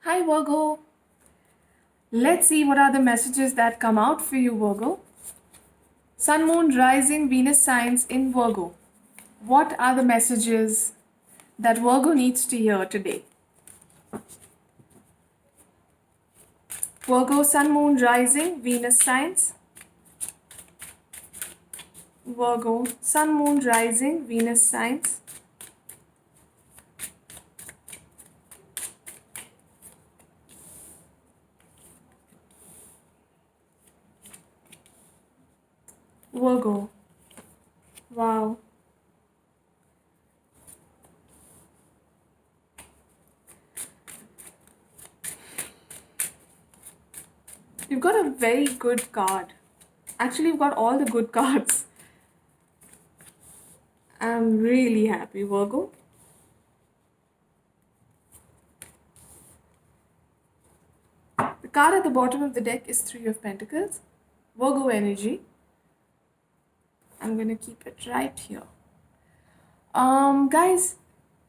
Hi Virgo. Let's see what are the messages that come out for you, Virgo. Sun, Moon, Rising, Venus signs in Virgo. What are the messages that Virgo needs to hear today? Virgo, Sun, Moon, Rising, Venus signs. Virgo, Sun, Moon, Rising, Venus signs. Virgo. Wow. You've got a very good card. Actually, you've got all the good cards. I'm really happy, Virgo. The card at the bottom of the deck is Three of Pentacles. Virgo energy. I'm gonna keep it right here. Guys,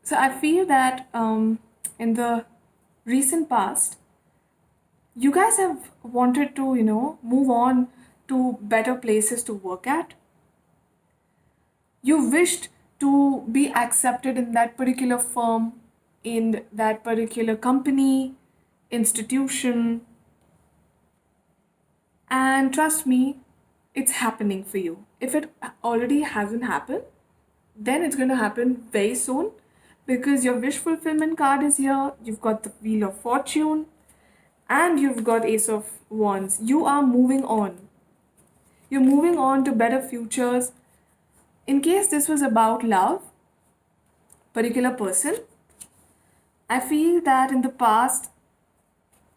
so I feel that in the recent past, you guys have wanted to, move on to better places to work at. You wished to be accepted in that particular firm, in that particular company, institution, and trust me, it's happening for you. If it already hasn't happened, then it's going to happen very soon because your wish fulfillment card is here. You've got the Wheel of Fortune and you've got Ace of Wands. You are moving on. You're moving on to better futures. In case this was about love, particular person, I feel that in the past,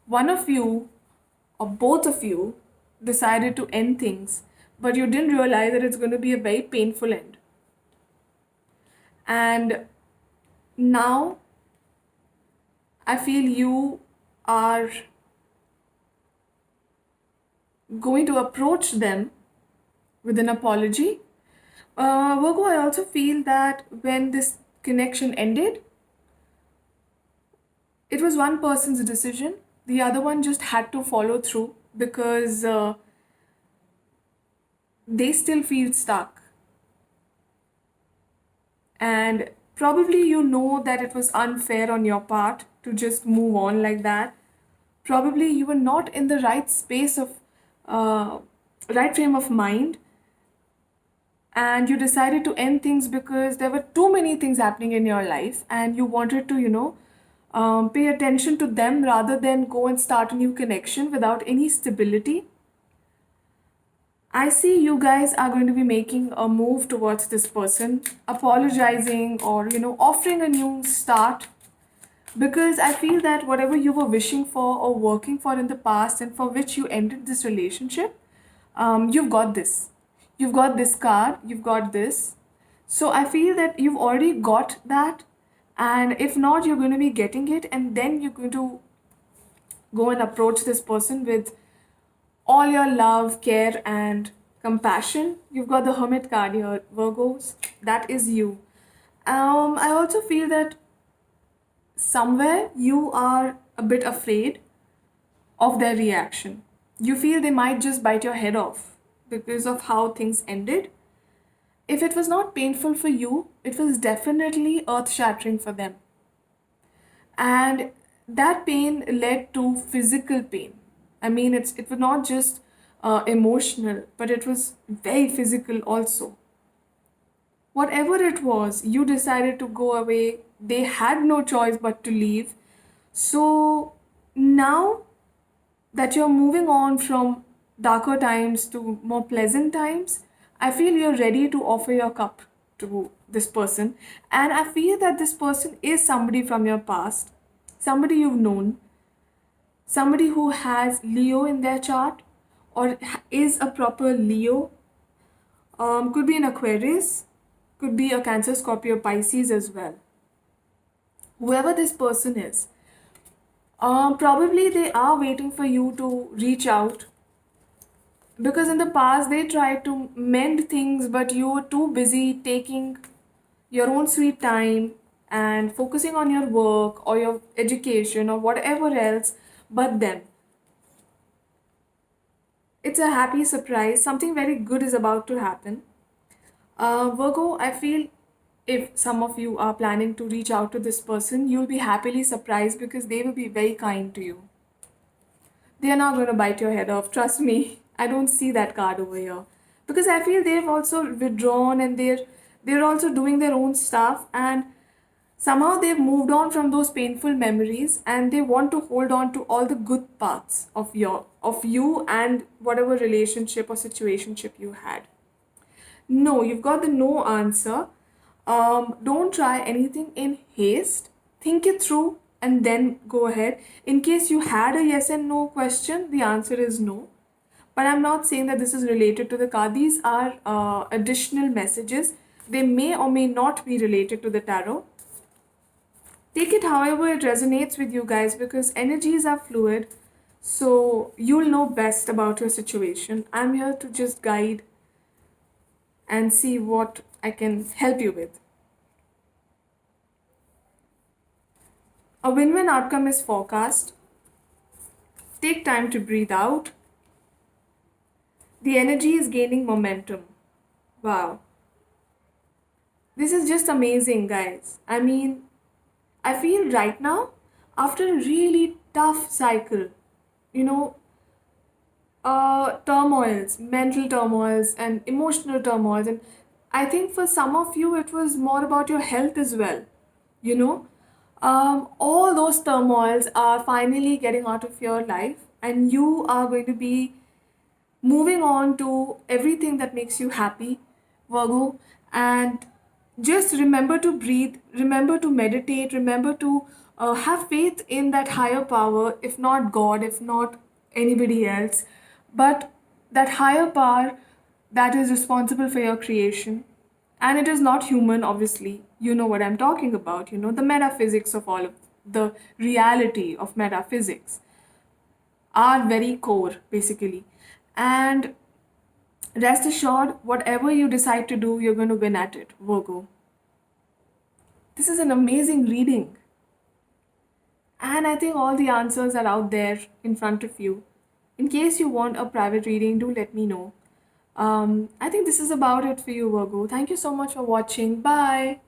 one of you or both of you decided to end things, but you didn't realize that it's going to be a very painful end. And now I feel you are going to approach them with an apology. Virgo, I also feel that when this connection ended, it was one person's decision. The other one just had to follow through because they still feel stuck. And probably you know that it was unfair on your part to just move on like that. Probably you were not in the right space of, uh, right frame of mind, and you decided to end things because there were too many things happening in your life and you wanted to, pay attention to them rather than go and start a new connection without any stability. I see you guys are going to be making a move towards this person, apologizing or, offering a new start because I feel that whatever you were wishing for or working for in the past and for which you ended this relationship, you've got this. You've got this card, you've got this. So I feel that you've already got that. And if not, you're going to be getting it. And then you're going to go and approach this person with all your love, care, and compassion. You've got the Hermit card here, Virgos. That is you. I also feel that somewhere you are a bit afraid of their reaction. You feel they might just bite your head off because of how things ended. If it was not painful for you, it was definitely earth shattering for them. And that pain led to physical pain. I mean, it was not just emotional, but it was very physical also. Whatever it was, you decided to go away. They had no choice but to leave. So now that you're moving on from darker times to more pleasant times, I feel you're ready to offer your cup to this person. And I feel that this person is somebody from your past, somebody you've known, somebody who has Leo in their chart or is a proper Leo. Could be an Aquarius, could be a Cancer, Scorpio, Pisces as well. Whoever this person is, probably they are waiting for you to reach out because in the past they tried to mend things, but you were too busy taking your own sweet time, and focusing on your work or your education or whatever else, but then it's a happy surprise. Something very good is about to happen. Virgo, I feel if some of you are planning to reach out to this person, you'll be happily surprised because they will be very kind to you. They are not going to bite your head off. Trust me. I don't see that card over here because I feel they've also withdrawn and they're also doing their own stuff, and somehow they've moved on from those painful memories and they want to hold on to all the good parts of you and whatever relationship or situationship you had. No, you've got the no answer. Don't try anything in haste. Think it through and then go ahead. In case you had a yes and no question, the answer is no. But I'm not saying that this is related to the card. These are additional messages. They may or may not be related to the tarot. Take it however it resonates with you guys because energies are fluid. So you'll know best about your situation. I'm here to just guide and see what I can help you with. A win win outcome is forecast. Take time to breathe out. The energy is gaining momentum. Wow. This is just amazing, guys. I mean, I feel right now, after a really tough cycle, you know, turmoils, mental turmoils, and emotional turmoils. And I think for some of you, it was more about your health as well. You know, all those turmoils are finally getting out of your life, and you are going to be moving on to everything that makes you happy, Virgo. And just remember to breathe, remember to meditate, remember to have faith in that higher power, if not God, if not anybody else, but that higher power that is responsible for your creation. And it is not human, obviously. You know what I'm talking about, the metaphysics of all of the reality of metaphysics are very core, basically. And rest assured, whatever you decide to do, you're going to win at it, Virgo. This is an amazing reading. And I think all the answers are out there in front of you. In case you want a private reading, do let me know. I think this is about it for you, Virgo. Thank you so much for watching. Bye.